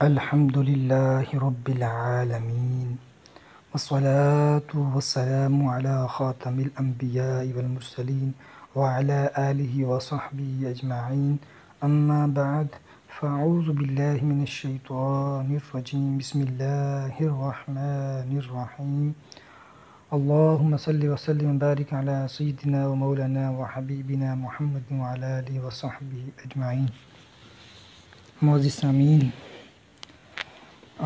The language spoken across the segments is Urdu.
الحمد لله رب العالمين، والصلاة والسلام على خاتم الأنبياء والمرسلين وعلى آله وصحبه أجمعين. أما بعد، فأعوذ بالله من الشيطان الرجيم. بسم الله الرحمن الرحيم. اللهم صل وسلم وبارك على سيدنا ومولانا وحبيبنا محمد وعلى آله وصحبه أجمعين. معزز سامعین،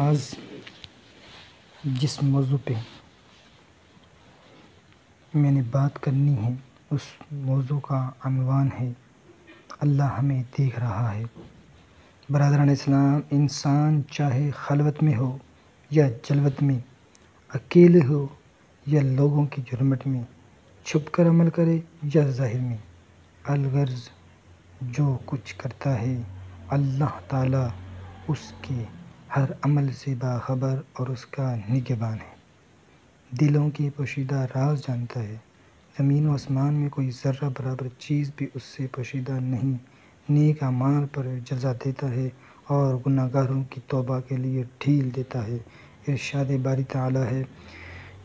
آج جس موضوع پہ میں نے بات کرنی ہے اس موضوع کا عنوان ہے اللہ ہمیں دیکھ رہا ہے۔ برادران اسلام، انسان چاہے خلوت میں ہو یا جلوت میں، اکیلے ہو یا لوگوں کی جھرمٹ میں، چھپ کر عمل کرے یا ظاہر میں، الغرض جو کچھ کرتا ہے اللہ تعالیٰ اس کے ہر عمل سے باخبر اور اس کا نگہبان ہے۔ دلوں کے پوشیدہ راز جانتا ہے۔ زمین و آسمان میں کوئی ذرہ برابر چیز بھی اس سے پوشیدہ نہیں۔ نیک اعمال پر جزا دیتا ہے اور گناہ گاروں کی توبہ کے لیے ڈھیل دیتا ہے۔ ارشاد باری تعالیٰ ہے،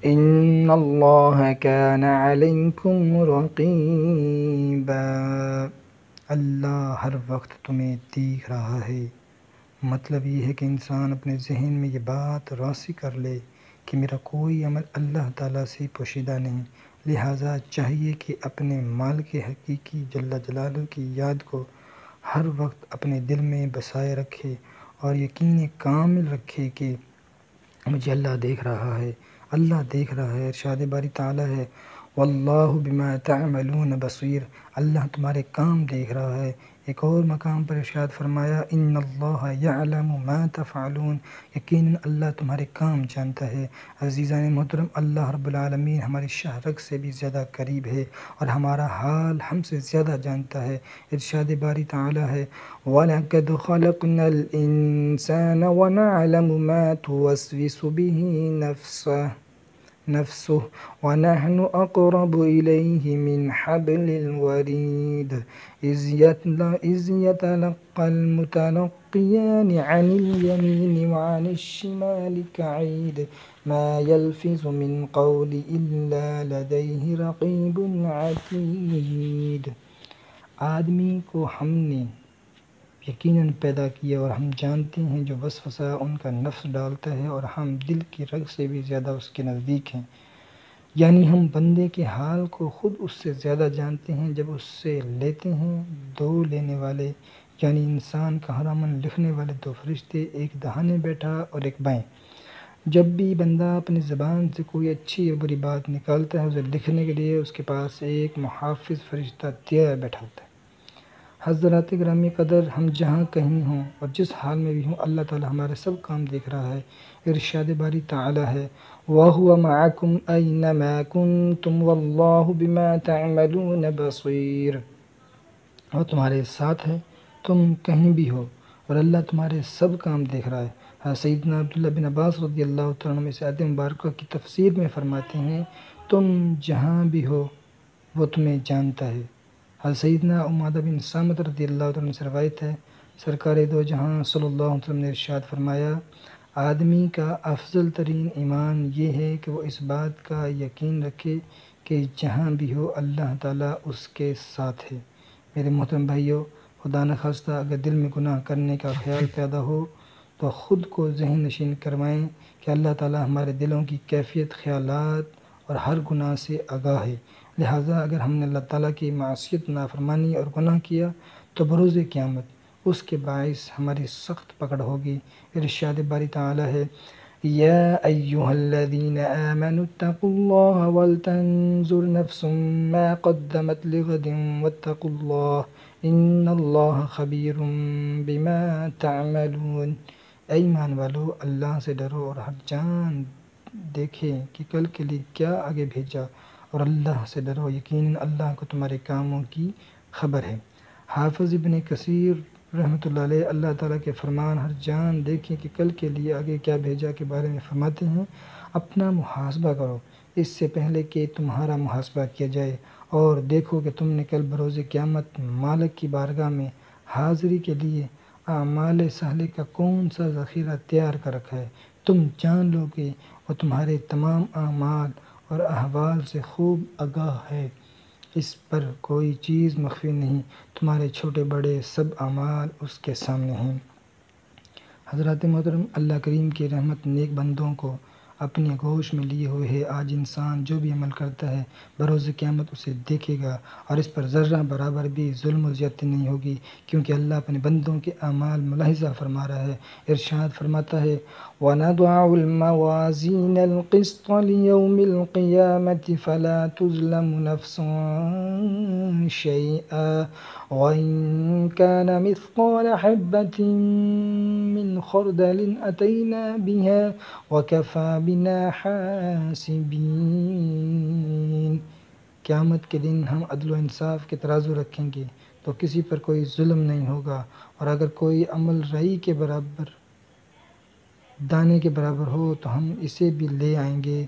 ان اللہ کان علیکم رقیبا، اللہ ہر وقت تمہیں دیکھ رہا ہے۔ مطلب یہ ہے کہ انسان اپنے ذہن میں یہ بات راسخ کر لے کہ میرا کوئی عمل اللہ تعالیٰ سے پوشیدہ نہیں، لہٰذا چاہیے کہ اپنے مالک حقیقی جل جلالہ کی یاد کو ہر وقت اپنے دل میں بسائے رکھے اور یقین کامل رکھے کہ مجھے اللہ دیکھ رہا ہے، اللہ دیکھ رہا ہے۔ ارشاد باری تعالیٰ ہے، واللہ بما تعملون بصیر، اللہ تمہارے کام دیکھ رہا ہے۔ ایک اور مقام پر ارشاد فرمایا، ان اللہ یعلم ما تفعلون، یقیناً اللہ تمہارے کام جانتا ہے۔ عزیزان محترم، اللہ رب العالمین ہماری شاہ رگ سے بھی زیادہ قریب ہے اور ہمارا حال ہم سے زیادہ جانتا ہے۔ ارشاد باری تعالیٰ ہے، وَلَقَدْ خَلَقْنَا الْإِنسَانَ وَنَعْلَمُ مَا تُوَسْوِسُ بِهِ نَفْسُهُ وَنَحْنُ أَقْرَبُ إِلَيْهِ مِنْ حَبْلِ الْوَرِيدِ إِذْ يَتَلَقَّى الْمُتَلَقِّيَانِ عَنِ الْيَمِينِ وَعَنِ الشِّمَالِ قَعِيدٌ مَا يَلْفِظُ مِنْ قَوْلٍ إِلَّا لَدَيْهِ رَقِيبٌ عَتِيدٌ۔ آدمی کو ہم نے یقیناً پیدا کیا اور ہم جانتے ہیں جو وسوسہ ان کا نفس ڈالتا ہے، اور ہم دل کی رگ سے بھی زیادہ اس کے نزدیک ہیں۔ یعنی ہم بندے کے حال کو خود اس سے زیادہ جانتے ہیں جب اس سے لیتے ہیں۔ دو لینے والے یعنی انسان کا ہر عمل لکھنے والے دو فرشتے، ایک داہنے بیٹھا اور ایک بائیں۔ جب بھی بندہ اپنی زبان سے کوئی اچھی یا بری بات نکالتا ہے، اسے لکھنے کے لیے اس کے پاس ایک محافظ فرشتہ تیار بیٹھا ہوتا ہے۔ حضرات گرامی قدر، ہم جہاں کہیں ہوں اور جس حال میں بھی ہوں، اللہ تعالیٰ ہمارے سب کام دیکھ رہا ہے۔ ارشاد باری تعالیٰ ہے، وَهُوَ مَعَكُمْ أَيْنَمَا كُنْتُمْ وَاللَّهُ بِمَا تَعْمَلُونَ بَصِيرٌ، وہ تمہارے ساتھ ہے تم کہیں بھی ہو اور اللہ تمہارے سب کام دیکھ رہا ہے۔ سیدنا عبداللہ بن عباس رضی اللہ تعالیٰ عنہ اس آیت مبارکہ کی تفسیر میں فرماتے ہیں، تم جہاں بھی ہو وہ تمہیں جانتا ہے۔ سیدنا عمادہ بن صامت رضی اللہ تعالیٰ عنہ سے روایت ہے، سرکار دو جہاں صلی اللہ علیہ وسلم نے ارشاد فرمایا، آدمی کا افضل ترین ایمان یہ ہے کہ وہ اس بات کا یقین رکھے کہ جہاں بھی ہو اللہ تعالیٰ اس کے ساتھ ہے۔ میرے محترم بھائیو، خدا نخواستہ اگر دل میں گناہ کرنے کا خیال پیدا ہو تو خود کو ذہن نشین کروائیں کہ اللہ تعالیٰ ہمارے دلوں کی کیفیت، خیالات اور ہر گناہ سے آگاہ ہے۔ لہٰذا اگر ہم نے اللہ تعالیٰ کی معصیت، نافرمانی اور گناہ کیا تو بروز قیامت اس کے باعث ہماری سخت پکڑ ہوگی۔ ارشاد باری تعالیٰ ہے، یا ایہا الذین آمنوا اتقوا اللہ ولتنظر نفس ما قدمت لغد واتقوا اللہ ان اللہ خبیر بما تعملون۔ اے ایمان والو، اللہ سے ڈرو اور ہر جان دیکھے کہ کل کے لیے کیا آگے بھیجا، اور اللہ سے ڈرو، یقیناً اللہ کو تمہارے کاموں کی خبر ہے۔ حافظ ابن کثیر رحمۃ اللہ علیہ اللہ تعالیٰ کے فرمان ہر جان دیکھیں کہ کل کے لیے آگے کیا بھیجا کے بارے میں فرماتے ہیں، اپنا محاسبہ کرو اس سے پہلے کہ تمہارا محاسبہ کیا جائے، اور دیکھو کہ تم نے کل بروز قیامت مالک کی بارگاہ میں حاضری کے لیے اعمال صالح کا کون سا ذخیرہ تیار کر رکھا ہے، تم جان لو گے وہ تمہارے تمام اعمال اور احوال سے خوب آگاہ ہے، اس پر کوئی چیز مخفی نہیں، تمہارے چھوٹے بڑے سب اعمال اس کے سامنے ہیں۔ حضرات محترم، اللہ کریم کی رحمت نیک بندوں کو اپنی آغوش میں لیے ہوئے ہے۔ آج انسان جو بھی عمل کرتا ہے بروز قیامت اسے دیکھے گا، اور اس پر ذرہ برابر بھی ظلم و زیادتی نہیں ہوگی، کیونکہ اللہ اپنے بندوں کے اعمال ملاحظہ فرما رہا ہے۔ ارشاد فرماتا ہے وَنَضَعُ الْمَوَازِينَ الْقِسْطَ لِيَوْمِ الْقِيَامَةِ فَلَا تُظْلَمُ نَفْسٌ شَيْئًا وَإِنْ كَانَ مِثْقَالَ حَبَّةٍ مِّنْ خَرْدَلٍ أَتَيْنَا بِهَا وَكَفَى بِنَا حَاسِبِينَ۔ قیامت کے دن ہم عدل و انصاف کے ترازو رکھیں گے تو کسی پر کوئی ظلم نہیں ہوگا، اور اگر کوئی عمل رائی کے برابر دانے کے برابر ہو تو ہم اسے بھی لے آئیں گے،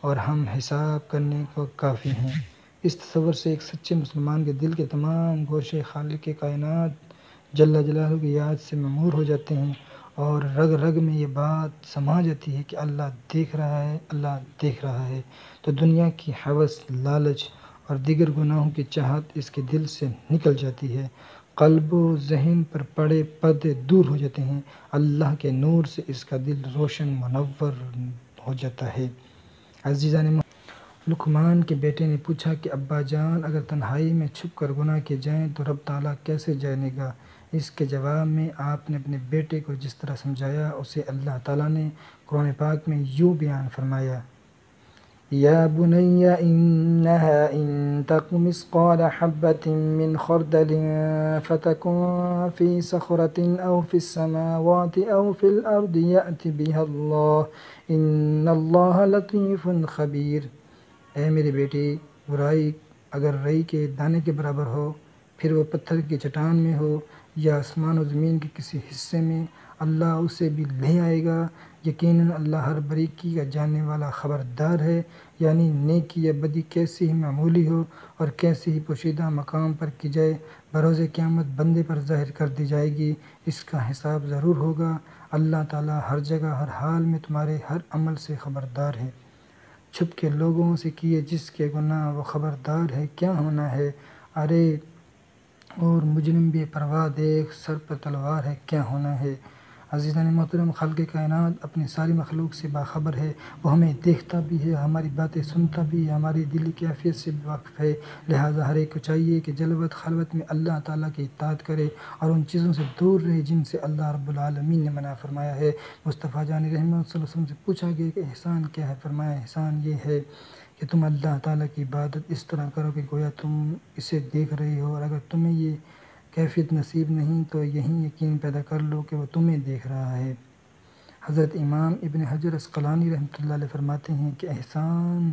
اور ہم حساب کرنے کو کافی ہیں۔ اس تصور سے ایک سچے مسلمان کے دل کے تمام گوشے خالق کائنات جل جلالہ کی یاد سے معمور ہو جاتے ہیں، اور رگ رگ میں یہ بات سما جاتی ہے کہ اللہ دیکھ رہا ہے، اللہ دیکھ رہا ہے، تو دنیا کی ہوس، لالچ اور دیگر گناہوں کی چاہت اس کے دل سے نکل جاتی ہے، قلب و ذہن پر پڑے پردے دور ہو جاتے ہیں، اللہ کے نور سے اس کا دل روشن منور ہو جاتا ہے۔ عزیزان، لقمان کے بیٹے نے پوچھا کہ ابا جان، اگر تنہائی میں چھپ کر گناہ کیے جائیں تو رب تعالیٰ کیسے جانے گا؟ اس کے جواب میں آپ نے اپنے بیٹے کو جس طرح سمجھایا اسے اللہ تعالیٰ نے قرآن پاک میں یوں بیان فرمایا یا بنی انہا ان تک مثقال حبۃ من خردل فتکن فی صخرۃ او فی السماوات او فی الارض یأت بها اللہ ان اللہ لطیف خبیر۔ اے میرے بیٹے، برائی اگر رئی کے دانے کے برابر ہو، پھر وہ پتھر کی چٹان میں ہو یا آسمان و زمین کے کسی حصے میں، اللہ اسے بھی لے آئے گا۔ یقیناً اللہ ہر باریکی کا جاننے والا خبردار ہے، یعنی نیکی یا بدی کیسی ہی معمولی ہو اور کیسی ہی پوشیدہ مقام پر کی جائے، بروز قیامت بندے پر ظاہر کر دی جائے گی، اس کا حساب ضرور ہوگا۔ اللہ تعالیٰ ہر جگہ ہر حال میں تمہارے ہر عمل سے خبردار ہے۔ چھپ کے لوگوں سے کیے جس کے گناہ وہ خبردار ہے، کیا ہونا ہے؟ ارے اور مجرم بے پرواہ دیکھ، سر پر تلوار ہے، کیا ہونا ہے؟ عزیزان محترم، خالق کائنات اپنی ساری مخلوق سے باخبر ہے، وہ ہمیں دیکھتا بھی ہے، ہماری باتیں سنتا بھی ہے، ہماری دلی کیفیت سے بھی واقف ہے، لہٰذا ہر ایک کو چاہیے کہ جلوت خلوت میں اللہ تعالیٰ کی اطاعت کرے اور ان چیزوں سے دور رہے جن سے اللہ رب العالمین نے منع فرمایا ہے۔ مصطفیٰ جان رحمت صلی اللہ علیہ وسلم سے پوچھا گیا کہ احسان کیا ہے؟ فرمایا احسان یہ ہے کہ تم اللہ تعالیٰ کی عبادت اس طرح کرو کہ گویا تم اسے دیکھ رہے ہو، اور اگر تمہیں یہ کیفیت نصیب نہیں تو یہی یقین پیدا کر لو کہ وہ تمہیں دیکھ رہا ہے۔ حضرت امام ابن حجر عسقلانی رحمۃ اللہ علیہ فرماتے ہیں کہ احسان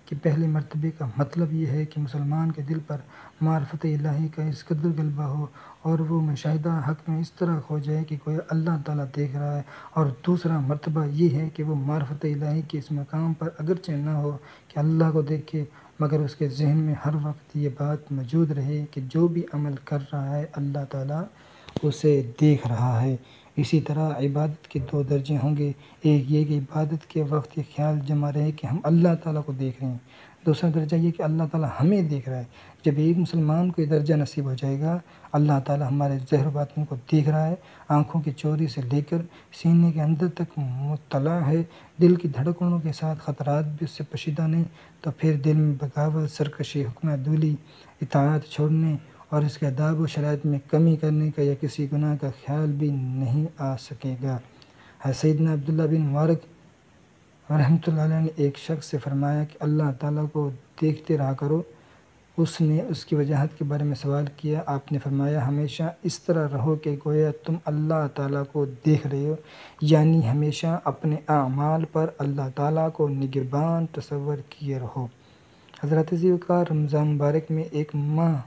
کے پہلے مرتبے کا مطلب یہ ہے کہ مسلمان کے دل پر معرفت الہی کا اس قدر غلبہ ہو اور وہ مشاہدہ حق میں اس طرح کھو جائے کہ گویا اللہ تعالیٰ دیکھ رہا ہے، اور دوسرا مرتبہ یہ ہے کہ وہ معرفت الہی کے اس مقام پر اگرچہ نہ ہو کہ اللہ کو دیکھے، مگر اس کے ذہن میں ہر وقت یہ بات موجود رہے کہ جو بھی عمل کر رہا ہے اللہ تعالیٰ اسے دیکھ رہا ہے۔ اسی طرح عبادت کے دو درجے ہوں گے، ایک یہ کہ عبادت کے وقت یہ خیال جمع رہے کہ ہم اللہ تعالیٰ کو دیکھ رہے ہیں، دوسرا درجہ یہ کہ اللہ تعالیٰ ہمیں دیکھ رہا ہے۔ جب ایک مسلمان کو یہ درجہ نصیب ہو جائے گا، اللہ تعالیٰ ہمارے ظاہر و باطن کو دیکھ رہا ہے، آنکھوں کی چوری سے لے کر سینے کے اندر تک مطلع ہے، دل کی دھڑکنوں کے ساتھ خطرات بھی اس سے پوشیدہ نہیں، تو پھر دل میں بغاوت، سرکشی، حکم عدولی، اطاعت چھوڑنے اور اس کے آداب و شرائط میں کمی کرنے کا یا کسی گناہ کا خیال بھی نہیں آ سکے گا۔ سیدنا عبداللہ بن مبارک رحمۃ اللہ علیہ نے ایک شخص سے فرمایا کہ اللہ تعالیٰ کو دیکھتے رہا کرو۔ اس نے اس کی وجاہت کے بارے میں سوال کیا، آپ نے فرمایا ہمیشہ اس طرح رہو کہ گویا تم اللہ تعالیٰ کو دیکھ رہے ہو، یعنی ہمیشہ اپنے اعمال پر اللہ تعالیٰ کو نگہبان تصور کیے رہو۔ حضرات عزیز وقار، رمضان مبارک میں ایک ماہ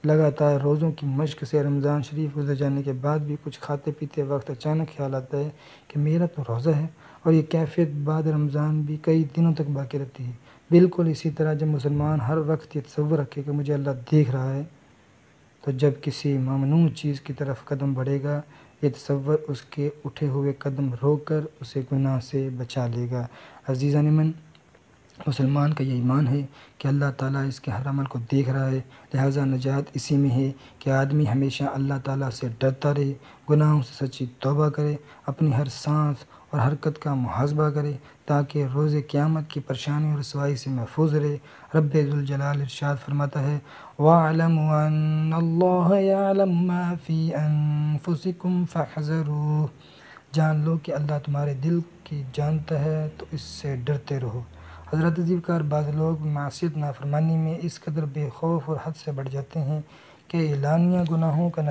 لگاتار روزوں کی مشق سے رمضان شریف گزر جانے کے بعد بھی کچھ کھاتے پیتے وقت اچانک خیال آتا ہے کہ میرا تو روزہ ہے، اور یہ کیفیت بعد رمضان بھی کئی دنوں تک باقی رہتی ہے۔ بالکل اسی طرح جب مسلمان ہر وقت یہ تصور رکھے کہ مجھے اللہ دیکھ رہا ہے، تو جب کسی ممنوع چیز کی طرف قدم بڑھے گا، یہ تصور اس کے اٹھے ہوئے قدم روک کر اسے گناہ سے بچا لے گا۔ عزیزان من، مسلمان کا یہ ایمان ہے کہ اللہ تعالیٰ اس کے ہر عمل کو دیکھ رہا ہے، لہٰذا نجات اسی میں ہے کہ آدمی ہمیشہ اللہ تعالیٰ سے ڈرتا رہے، گناہوں سے سچی توبہ کرے، اپنی ہر سانس اور حرکت کا محاسبہ کرے تاکہ روز قیامت کی پریشانی اور رسوائی سے محفوظ رہے۔ رب ذوالجلال ارشاد فرماتا ہے وَاعْلَمُوا أَنَّ اللَّهَ يَعْلَمُ مَا فِي أَنفُسِكُمْ فَاحْذَرُوهُ، جان لو کہ اللہ تمہارے دل کی جانتا ہے تو اس سے ڈرتے رہو۔ حضرت عزیز کار، بعض لوگ معصیت نافرمانی میں اس قدر بے خوف اور حد سے بڑھ جاتے ہیں کہ اعلانیہ گناہوں کا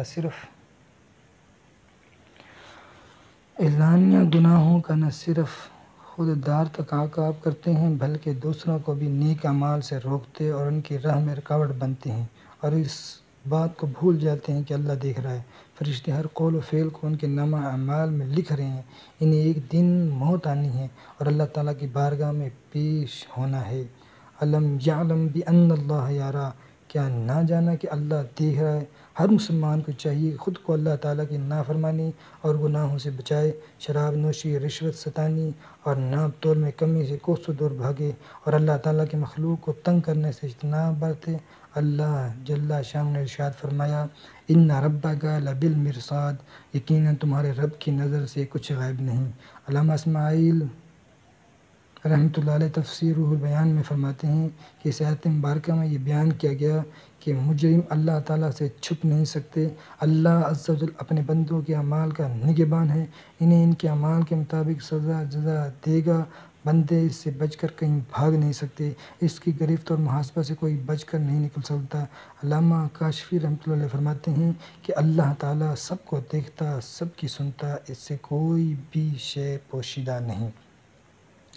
نہ صرف خود دار تک عقاب کرتے ہیں بلکہ دوسروں کو بھی نیک اعمال سے روکتے اور ان کی راہ میں رکاوٹ بنتے ہیں، اور اس بات کو بھول جاتے ہیں کہ اللہ دیکھ رہا ہے۔ فرشتے ہر قول و فعل کو ان کے نامہ اعمال میں لکھ رہے ہیں۔ انہیں ایک دن موت آنی ہے اور اللہ تعالیٰ کی بارگاہ میں پیش ہونا ہے۔ الم یعلم بان اللہ یرا، کیا نہ جانا کہ اللہ دیکھ رہا ہے؟ ہر مسلمان کو چاہیے خود کو اللہ تعالیٰ کی نافرمانی اور گناہوں سے بچائے، شراب نوشی، رشوت ستانی اور ناپ تول میں کمی سے کوسوں دور بھاگے اور اللہ تعالیٰ کی مخلوق کو تنگ کرنے سے اجتناب برتے۔ اللہ جل شان نے ارشاد فرمایا ان ربک لبالمرصاد، یقیناً تمہارے رب کی نظر سے کچھ غائب نہیں۔ علامہ اسماعیل رحمۃ اللہ علیہ تفسیر روح البیان میں فرماتے ہیں کہ اس آیت مبارکہ میں یہ بیان کیا گیا کہ مجرم اللہ تعالیٰ سے چھپ نہیں سکتے۔ اللہ عز و جل اپنے بندوں کے اعمال کا نگہبان ہے، انہیں ان کے اعمال کے مطابق سزا جزا دے گا۔ بندے اس سے بچ کر کہیں بھاگ نہیں سکتے، اس کی گرفت اور محاسبہ سے کوئی بچ کر نہیں نکل سکتا۔ علامہ کاشفی رحمۃ اللہ علیہ فرماتے ہیں کہ اللہ تعالیٰ سب کو دیکھتا، سب کی سنتا، اس سے کوئی بھی شے پوشیدہ نہیں۔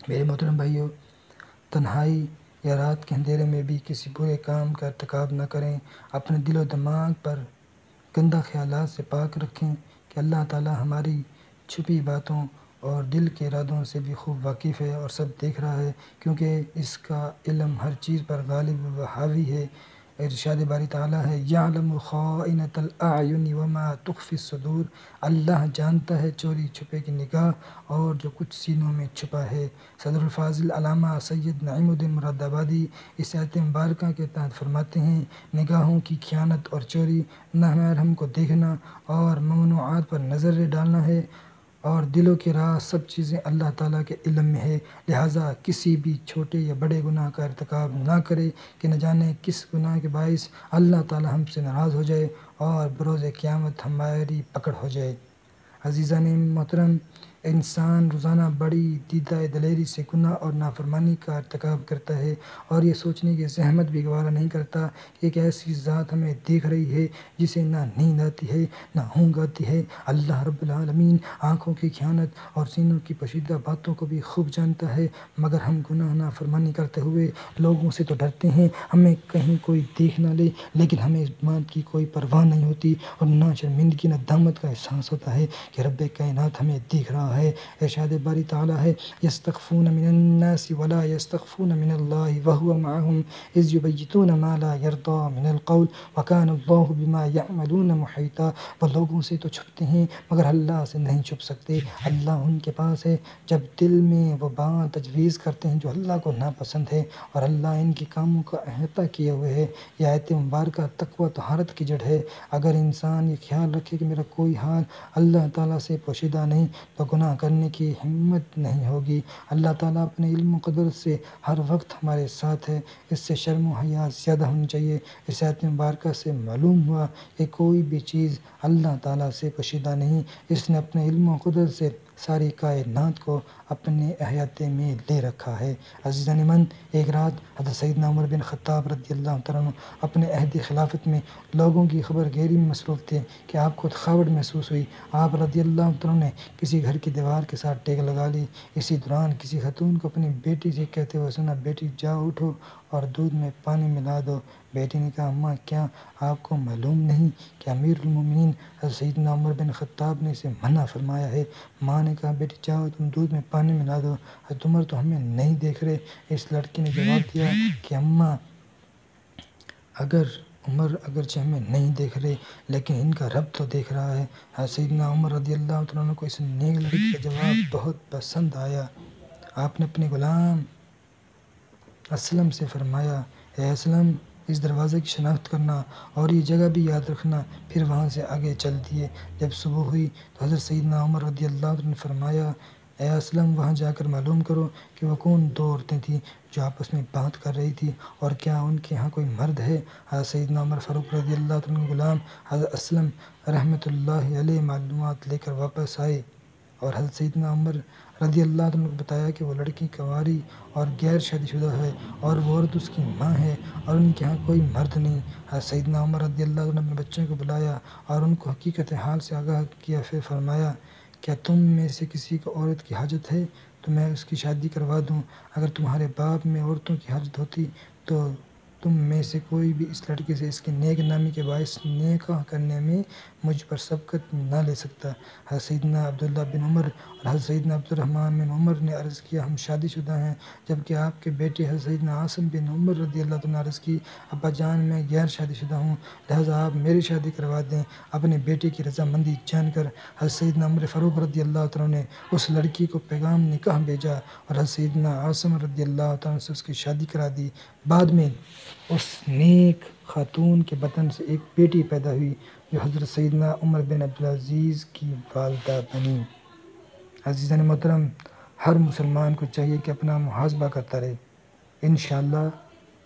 میرے محترم بھائیو، تنہائی یا رات کے اندھیرے میں بھی کسی برے کام کا ارتکاب نہ کریں، اپنے دل و دماغ پر گندہ خیالات سے پاک رکھیں کہ اللہ تعالیٰ ہماری چھپی باتوں اور دل کے ارادوں سے بھی خوب واقف ہے اور سب دیکھ رہا ہے، کیونکہ اس کا علم ہر چیز پر غالب و حاوی ہے۔ ارشاد باری تعالیٰ ہے یعلم خائنۃ الاعین وما تخفی الصدور، اللہ جانتا ہے چوری چھپے کی نگاہ اور جو کچھ سینوں میں چھپا ہے۔ صدر الفاضل علامہ سید نعیم الدین مراد آبادی اس آیت مبارکہ کے تحت فرماتے ہیں نگاہوں کی خیانت اور چوری، نامحرم کو دیکھنا اور ممنوعات پر نظر ڈالنا ہے، اور دلوں کے راز سب چیزیں اللہ تعالیٰ کے علم میں ہے، لہٰذا کسی بھی چھوٹے یا بڑے گناہ کا ارتکاب نہ کرے کہ نہ جانے کس گناہ کے باعث اللہ تعالیٰ ہم سے ناراض ہو جائے اور بروز قیامت ہماری پکڑ ہو جائے۔ عزیزان محترم، انسان روزانہ بڑی دیدہ دلیری سے گناہ اور نافرمانی کا ارتکاب کرتا ہے اور یہ سوچنے کی زحمت بھی گوارا نہیں کرتا کہ ایک ایسی ذات ہمیں دیکھ رہی ہے جسے نہ نیند آتی ہے نہ اونگ آتی ہے۔ اللہ رب العالمین آنکھوں کی خیانت اور سینوں کی پوشیدہ باتوں کو بھی خوب جانتا ہے، مگر ہم گناہ نافرمانی کرتے ہوئے لوگوں سے تو ڈرتے ہیں، ہمیں کہیں کوئی دیکھ نہ لے، لیکن ہمیں اس بات کی کوئی پرواہ نہیں ہوتی اور نہ شرمندگی نہ ندامت کا احساس ہوتا ہے کہ رب کائنات ہمیں دیکھ رہا ہے۔ ارشاد باری تعالیٰ ہے یستخفون من الناس ولا یستخفون من اللہ وهو معهم اذ یبیتون ما لا یرضی من القول وکان اللہ بما یعملون محیطا، وہ لوگوں سے تو چھپتے ہیں مگر اللہ سے نہیں چھپ سکتے، اللہ ان کے پاس ہے جب دل میں وہ بات تجویز کرتے ہیں جو اللہ کو ناپسند ہے، اور اللہ ان کے کاموں کا احاطہ کیے ہوئے ہے۔ یہ آیت مبارکہ تقویٰ طہارت کی جڑ ہے۔ اگر انسان یہ خیال رکھے کہ میرا کوئی حال اللہ تعالیٰ سے پوشیدہ نہیں تو گناہ کرنے کی ہمت نہیں ہوگی۔ اللہ تعالیٰ اپنے علم و قدرت سے ہر وقت ہمارے ساتھ ہے، اس سے شرم و حیا زیادہ ہونی چاہیے۔ اس آیت مبارکہ سے معلوم ہوا کہ کوئی بھی چیز اللہ تعالیٰ سے پوشیدہ نہیں، اس نے اپنے علم و قدرت سے ساری کائنات کو اپنے احاطے میں لے رکھا ہے۔ عزیزان من، ایک رات حضرت سیدنا عمر بن خطاب رضی اللہ تعالیٰ عنہ اپنے عہد خلافت میں لوگوں کی خبر گیری میں مصروف تھے کہ آپ کو تھکاوٹ محسوس ہوئی۔ آپ رضی اللہ تعالیٰ نے کسی گھر کی دیوار کے ساتھ ٹیک لگا لی۔ اسی دوران کسی خاتون کو اپنی بیٹی سے کہتے ہوئے سنا، بیٹی جاؤ اٹھو اور دودھ میں پانی ملا دو۔ بیٹی نے کہا، اماں کیا آپ کو معلوم نہیں کہ امیر المومنین حضرت سیدنا عمر بن خطاب نے اسے منع فرمایا ہے؟ ماں نے کہا، بیٹی جاؤ تم دودھ میں پانی ملا دو، حضرت عمر تو ہمیں نہیں دیکھ رہے۔ اس لڑکی نے جواب دیا کہ اماں اگر عمر اگرچہ ہمیں نہیں دیکھ رہے لیکن ان کا رب تو دیکھ رہا ہے۔ حضرت سیدنا عمر رضی اللہ تعالیٰ عنہ کو اس نیک لڑکی کا جواب بہت پسند آیا۔ آپ نے اپنے غلام اسلم سے فرمایا، اے اسلم، اس دروازے کی شناخت کرنا اور یہ جگہ بھی یاد رکھنا۔ پھر وہاں سے آگے چل دیے۔ جب صبح ہوئی تو حضرت سیدنا عمر رضی اللہ عنہ نے فرمایا، اے اسلم، وہاں جا کر معلوم کرو کہ وہ کون دو عورتیں تھیں جو آپس میں بات کر رہی تھی، اور کیا ان کے ہاں کوئی مرد ہے؟ حضرت سیدنا عمر فاروق رضی اللہ عنہ کے غلام حضرت اسلم رحمۃ اللہ علیہ معلومات لے کر واپس آئے اور حضرت سیدنا عمر رضی اللہ عنہ کو بتایا کہ وہ لڑکی کنواری اور غیر شادی شدہ ہے اور وہ عورت اس کی ماں ہے اور ان کے ہاں کوئی مرد نہیں۔ حضرت سیدنا عمر رضی اللہ عنہ نے اپنے بچوں کو بلایا اور ان کو حقیقت حال سے آگاہ کیا۔ پھر فرمایا، کیا تم میں سے کسی کو عورت کی حاجت ہے تو میں اس کی شادی کروا دوں؟ اگر تمہارے باب میں عورتوں کی حاجت ہوتی تو تم میں سے کوئی بھی اس لڑکی سے اس کی نیک نامی کے باعث نکاح کرنے میں مجھ پر سبقت نہ لے سکتا۔ حضرت سیدنا عبداللہ بن عمر اور حضرت سیدنا عبد الرحمن بن عمر نے عرض کیا، ہم شادی شدہ ہیں، جبکہ آپ کے بیٹے حضرت سیدنا عاصم بن عمر رضی اللہ عنہ نے عرض کی، ابا جان، میں غیر شادی شدہ ہوں، لہٰذا آپ میری شادی کروا دیں۔ اپنے بیٹے کی رضامندی جان کر حضرت سیدنا عمر فاروق رضی اللہ عنہ نے اس لڑکی کو پیغام نکاح بھیجا اور حضرت سیدنا عاصم رضی اللہ عنہ سے اس کی شادی کرا دی۔ بعد میں اس نیک خاتون کے بطن سے ایک بیٹی پیدا ہوئی جو حضرت سیدنا عمر بن عبدالعزیز کی والدہ بنی۔ عزیزان محترم، ہر مسلمان کو چاہیے کہ اپنا محاسبہ کرتا رہے، انشاءاللہ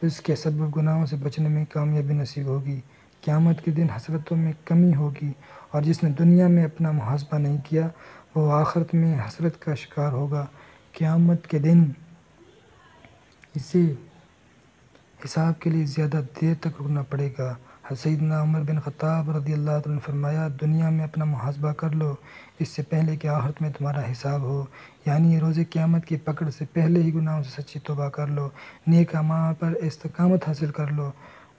اس کے سبب گناہوں سے بچنے میں کامیابی نصیب ہوگی۔ قیامت کے دن حسرتوں میں کمی ہوگی، اور جس نے دنیا میں اپنا محاسبہ نہیں کیا وہ آخرت میں حسرت کا شکار ہوگا۔ قیامت کے دن اسے حساب کے لیے زیادہ دیر تک رکنا پڑے گا۔ حضرت سیدنا عمر بن خطاب رضی اللہ عنہ نے فرمایا، دنیا میں اپنا محاسبہ کر لو اس سے پہلے کہ آخرت میں تمہارا حساب ہو، یعنی روز قیامت کی پکڑ سے پہلے ہی گناہوں سے سچی توبہ کر لو، نیک اعمال پر استقامت حاصل کر لو،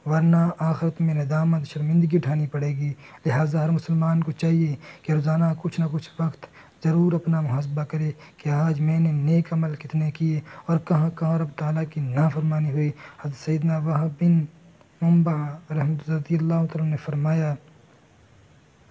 ورنہ آخرت میں ندامت شرمندگی اٹھانی پڑے گی۔ لہٰذا ہر مسلمان کو چاہیے کہ روزانہ کچھ نہ کچھ وقت ضرور اپنا محاسبہ کرے کہ آج میں نے نیک عمل کتنے کیے اور کہاں کہاں رب تعالیٰ کی نافرمانی ہوئی۔ حضرت سیدنا وہب بن منبع رضی اللہ عنہ نے فرمایا،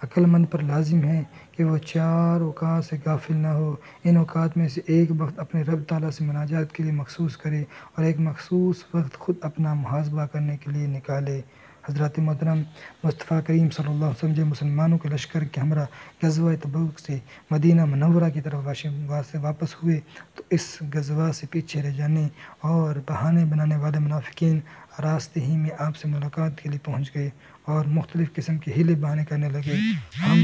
عقل مند پر لازم ہے کہ وہ 4 اوقات سے غافل نہ ہو۔ ان اوقات میں سے ایک وقت اپنے رب تعالیٰ سے مناجات کے لیے مخصوص کرے اور ایک مخصوص وقت خود اپنا محاسبہ کرنے کے لیے نکالے۔ حضرات محترم، مصطفیٰ کریم صلی اللہ علیہ وسلم جب مسلمانوں کے لشکر کے ہمراہ غزوہ تبوک سے مدینہ منورہ کی طرف واپس ہوئے تو اس غزوہ سے پیچھے رہ جانے اور بہانے بنانے والے منافقین راستے ہی میں آپ سے ملاقات کے لیے پہنچ گئے اور مختلف قسم کے ہیلے بہانے کرنے لگے، ہم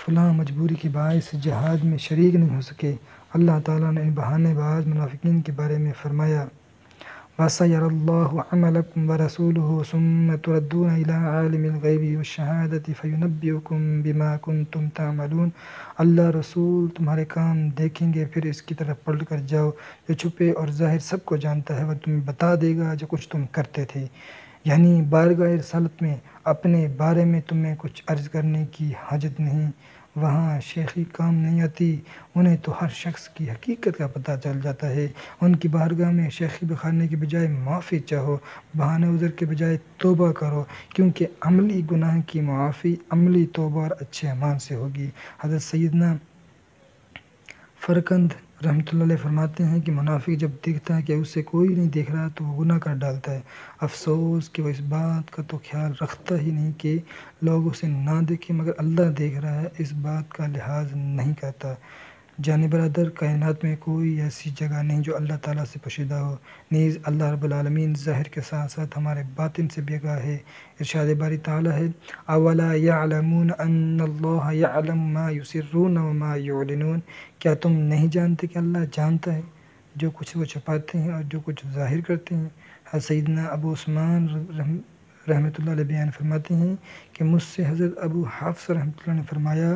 فلاں مجبوری کے باعث جہاد میں شریک نہیں ہو سکے۔ اللہ تعالیٰ نے ان بہانے باز منافقین کے بارے میں فرمایا، وَسَيَرَى اللَّهُ عَمَلَكُمْ وَرَسُولُهُ ثُمَّ تُرَدُّونَ إِلَىٰ عَالِمِ الْغَيْبِ وَالشَّهَادَةِ فَيُنَبِّئُكُم بِمَا كُنتُمْ تَعْمَلُونَ۔ اللہ رسول تمہارے کام دیکھیں گے، پھر اس کی طرف پلٹ کر جاؤ، جو چھپے اور ظاہر سب کو جانتا ہے، وہ تمہیں بتا دے گا جو کچھ تم کرتے تھے۔ یعنی بارگاہ رسالت میں اپنے بارے میں تمہیں کچھ عرض کرنے کی حاجت نہیں، وہاں شیخی کام نہیں آتی، انہیں تو ہر شخص کی حقیقت کا پتہ چل جاتا ہے۔ ان کی بارگاہ میں شیخی بخارنے کے بجائے معافی چاہو، بہانے عذر کے بجائے توبہ کرو، کیونکہ عملی گناہ کی معافی عملی توبہ اور اچھے اعمال سے ہوگی۔ حضرت سیدنا فرقند رحمۃ اللہ علیہ فرماتے ہیں کہ منافق جب دیکھتا ہے کہ اسے کوئی نہیں دیکھ رہا تو وہ گناہ کر ڈالتا ہے، افسوس کہ وہ اس بات کا تو خیال رکھتا ہی نہیں کہ لوگ اسے نہ دیکھیں، مگر اللہ دیکھ رہا ہے، اس بات کا لحاظ نہیں کرتا۔ جان برادر، کائنات میں کوئی ایسی جگہ نہیں جو اللہ تعالیٰ سے پوشیدہ ہو، نیز اللہ رب العالمین ظاہر کے ساتھ ساتھ ہمارے باطن سے بھی آگاہ ہے۔ ارشاد باری تعالیٰ ہے، اولا یعلمون ان اللہ یعلم ما یسرون وما یعلنون۔ کیا تم نہیں جانتے کہ اللہ جانتا ہے جو کچھ وہ چھپاتے ہیں اور جو کچھ ظاہر کرتے ہیں؟ حضرت سیدنا ابو عثمان رحمۃ اللہ علیہ بیان فرماتے ہیں کہ مجھ سے حضرت ابو حفص رحمۃ اللہ نے فرمایا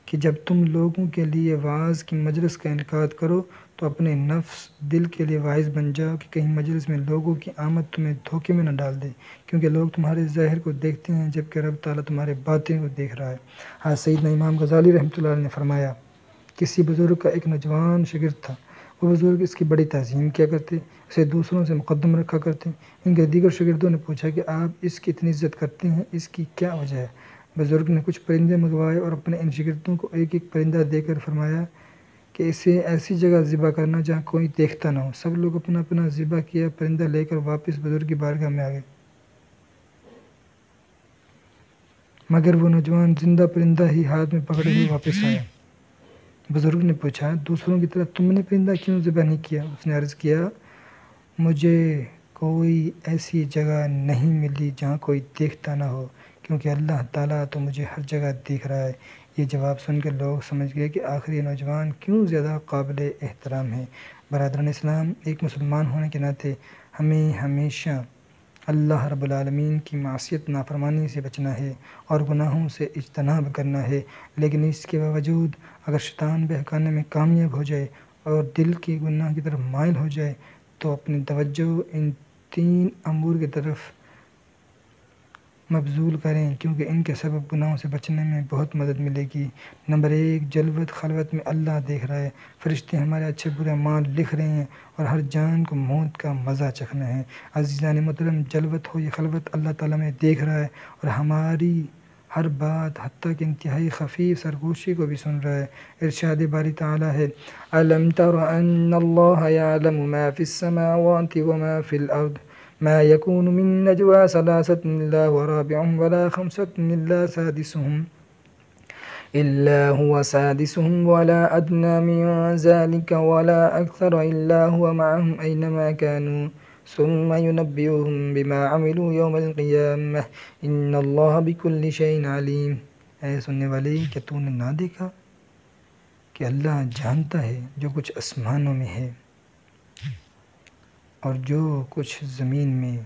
کہ جب تم لوگوں کے لیے وعظ کی مجلس کا انعقاد کرو تو اپنے نفس دل کے لیے واعظ بن جاؤ کہ کہیں مجلس میں لوگوں کی آمد تمہیں دھوکے میں نہ ڈال دے، کیونکہ لوگ تمہارے ظاہر کو دیکھتے ہیں جبکہ رب تعالیٰ تمہارے باطن کو دیکھ رہا ہے۔ حضرت سیدنا امام غزالی رحمۃ اللہ علیہ نے فرمایا، کسی بزرگ کا ایک نوجوان شاگرد تھا، وہ بزرگ اس کی بڑی تعظیم کیا کرتے، اسے دوسروں سے مقدم رکھا کرتے۔ ان کے دیگر شاگردوں نے پوچھا کہ آپ اس کی اتنی عزت کرتے ہیں، اس کی کیا وجہ ہے؟ بزرگ نے کچھ پرندے منگوائے اور اپنے ان شاگردوں کو ایک ایک پرندہ دے کر فرمایا کہ اسے ایسی جگہ ذبح کرنا جہاں کوئی دیکھتا نہ ہو۔ سب لوگ اپنا اپنا ذبح کیا پرندہ لے کر واپس بزرگ کی بارگاہ میں آ گئے، مگر وہ نوجوان زندہ پرندہ ہی ہاتھ میں پکڑے ہوئے واپس آیا۔ بزرگ نے پوچھا، دوسروں کی طرح تم نے پرندہ کیوں ذبح نہیں کیا؟ اس نے عرض کیا، مجھے کوئی ایسی جگہ نہیں ملی جہاں کوئی دیکھتا نہ ہو، کیونکہ اللہ تعالیٰ تو مجھے ہر جگہ دیکھ رہا ہے۔ یہ جواب سن کر لوگ سمجھ گئے کہ آخر یہ نوجوان کیوں زیادہ قابل احترام ہے۔ برادران اسلام، ایک مسلمان ہونے کے ناطے ہمیں ہمیشہ اللہ رب العالمین کی معصیت نافرمانی سے بچنا ہے اور گناہوں سے اجتناب کرنا ہے، لیکن اس کے باوجود اگر شیطان بہکانے میں کامیاب ہو جائے اور دل کی گناہ کی طرف مائل ہو جائے تو اپنی توجہ ان 3 امور کی طرف مبذول کریں، کیونکہ ان کے سبب گناہوں سے بچنے میں بہت مدد ملے گی۔ نمبر 1، جلوت خلوت میں اللہ دیکھ رہا ہے، فرشتے ہمارے اچھے برے اعمال لکھ رہے ہیں اور ہر جان کو موت کا مزہ چکھنا ہے۔ عزیزان محترم، جلوت ہو یا خلوت، اللہ تعالیٰ میں دیکھ رہا ہے اور ہماری ہر بات حتیٰ کہ انتہائی خفیف سرگوشی کو بھی سن رہا ہے۔ ارشاد باری تعالیٰ ہے، أَلَمْ تَرَ أَنَّ اللَّهَ يَعْلَمُ مَا فِي السَّمَاوَاتِ وَمَا فِي الْأَرْضِ ما يكون من نجوى ثلاثة إلا هو رابعهم ولا خمسة إلا هو سادسهم ولا أدنى من ذلك ولا أكثر إلا هو معهم أينما كانوا ثم ينبئهم بما عملوا يوم القيامة إن الله بكل شيء عليم۔ اے سننے والے، کیا تو نے نہ دیکھا کہ اللہ جانتا ہے جو کچھ آسمانوں میں ہے اور جو کچھ زمین میں؟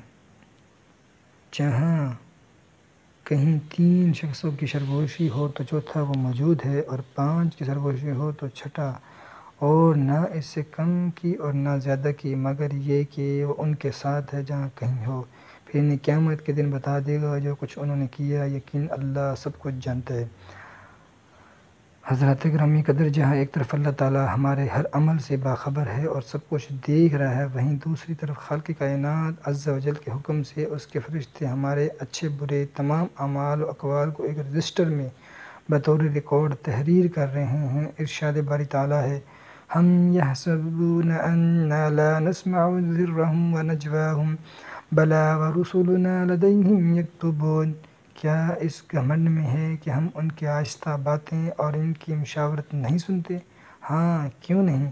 جہاں کہیں 3 شخصوں کی سرگوشی ہو تو چوتھا وہ موجود ہے، اور 5 کی سرگوشی ہو تو چھٹا، اور نہ اس سے کم کی اور نہ زیادہ کی، مگر یہ کہ وہ ان کے ساتھ ہے جہاں کہیں ہو۔ پھر انہیں قیامت کے دن بتا دے گا جو کچھ انہوں نے کیا، یقین اللہ سب کچھ جانتا ہے۔ حضرات گرامی قدر، جہاں ایک طرف اللہ تعالیٰ ہمارے ہر عمل سے باخبر ہے اور سب کچھ دیکھ رہا ہے، وہیں دوسری طرف خالق کائنات عز و جل کے حکم سے اس کے فرشتے ہمارے اچھے برے تمام اعمال و اقوال کو ایک رجسٹر میں بطور ریکارڈ تحریر کر رہے ہیں۔ ارشاد باری تعالیٰ ہے، ہم یحسبون انا لا نسمع سرهم ونجواهم بلی ورسلنا لدیہم یکتبون۔ کیا اس گھمنڈ میں ہے کہ ہم ان کی آہستہ باتیں اور ان کی مشاورت نہیں سنتے؟ ہاں، کیوں نہیں،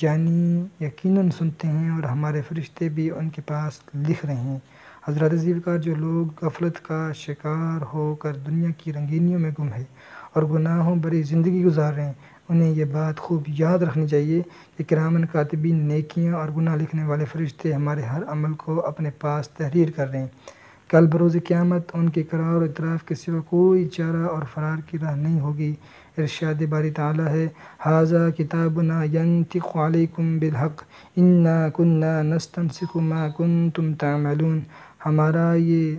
یعنی یقیناً سنتے ہیں، اور ہمارے فرشتے بھی ان کے پاس لکھ رہے ہیں۔ حضرات ذیوکار، جو لوگ غفلت کا شکار ہو کر دنیا کی رنگینیوں میں گم ہے اور گناہوں بھری زندگی گزار رہے ہیں، انہیں یہ بات خوب یاد رکھنی چاہیے کہ کرامن کاتبین، نیکیاں اور گناہ لکھنے والے فرشتے ہمارے ہر عمل کو اپنے پاس تحریر کر رہے ہیں۔ کل بروز قیامت ان کے اقرار و اعتراف کے سوا کوئی چارہ اور فرار کی راہ نہیں ہوگی۔ ارشاد باری تعالیٰ ہے، ھذا کتابنا ینطق علیکم بالحق انا کنا نستنسخ ما کنتم تعملون۔ ہمارا یہ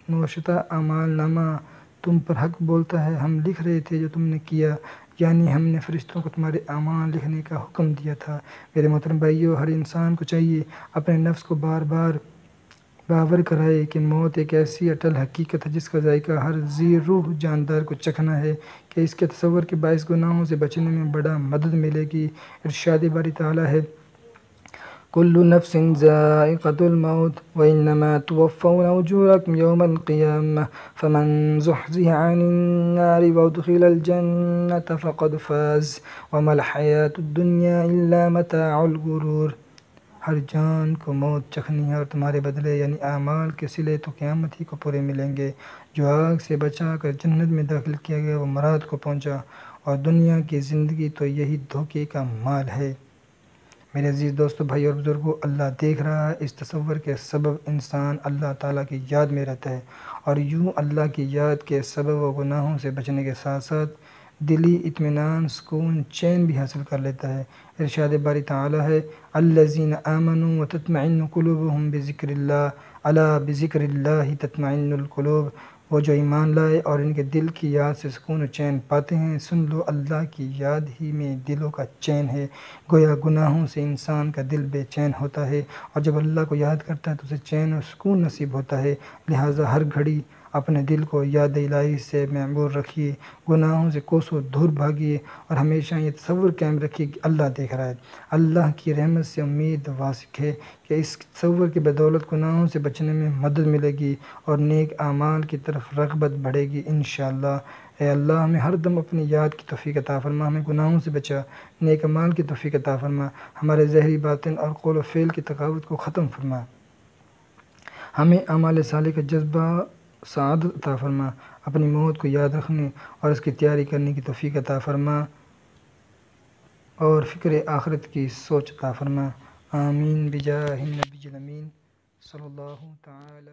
نوشتہ اعمال نامہ تم پر حق بولتا ہے، ہم لکھ رہے تھے جو تم نے کیا، یعنی ہم نے فرشتوں کو تمہارے اعمال لکھنے کا حکم دیا تھا۔ میرے محترم بھائیو، ہر انسان کو چاہیے اپنے نفس کو بار بار باور کرائے کہ موت ایک ایسی اٹل حقیقت ہے جس کا ذائقہ ہر ذی روح جاندار کو چکھنا ہے، کہ اس کے تصور کے باعث گناہوں سے بچنے میں بڑا مدد ملے گی۔ ارشاد باری تعالیٰ ہے، کل نفس ذائقۃ الموت وانما توفون اجورکم یوم القیامہ فمن زحزح عن النار وادخل الجنة فقد فاز وما الحیاۃ الدنیا الا متاع الغرور۔ ہر جان کو موت چکھنی ہے اور تمہارے بدلے یعنی اعمال کے صلے تو قیامت ہی کو پورے ملیں گے۔ جو آگ سے بچا کر جنت میں داخل کیا گیا وہ مراد کو پہنچا، اور دنیا کی زندگی تو یہی دھوکے کا مال ہے۔ میرے عزیز دوستو، بھائی اور بزرگوں، اللہ دیکھ رہا ہے، اس تصور کے سبب انسان اللہ تعالیٰ کی یاد میں رہتا ہے، اور یوں اللہ کی یاد کے سبب و گناہوں سے بچنے کے ساتھ ساتھ دلی اطمینان، سکون، چین بھی حاصل کر لیتا ہے۔ ارشاد باری تعالیٰ ہے، الذین آمنوا وتطمئن قلوبهم بذکر اللہ الا بذکر اللہ تطمئن القلوب۔ وہ جو ایمان لائے اور ان کے دل کی یاد سے سکون و چین پاتے ہیں، سن لو اللہ کی یاد ہی میں دلوں کا چین ہے۔ گویا گناہوں سے انسان کا دل بے چین ہوتا ہے، اور جب اللہ کو یاد کرتا ہے تو اسے چین اور سکون نصیب ہوتا ہے۔ لہٰذا ہر گھڑی اپنے دل کو یاد الہی سے معمور رکھیے، گناہوں سے کوسوں دور بھاگیے، اور ہمیشہ یہ تصور قائم رکھیے کہ اللہ دیکھ رہا ہے۔ اللہ کی رحمت سے امید واثق ہے کہ اس تصور کی بدولت گناہوں سے بچنے میں مدد ملے گی اور نیک اعمال کی طرف رغبت بڑھے گی انشاءاللہ۔ اے اللہ ہمیں ہر دم اپنی یاد کی توفیق عطا فرما، ہمیں گناہوں سے بچا، نیک اعمال کی توفیق عطا فرما، ہمارے ظاہری باطن اور قول و فعل کی تقاوت کو ختم فرما، ہمیں اعمال صالح کا جذبہ سعادت عطا فرما، اپنی موت کو یاد رکھنے اور اس کی تیاری کرنے کی توفیق عطا فرما، اور فکر آخرت کی سوچ عطا فرما۔ آمین بجاہ النبی الامین صلی اللہ تعالی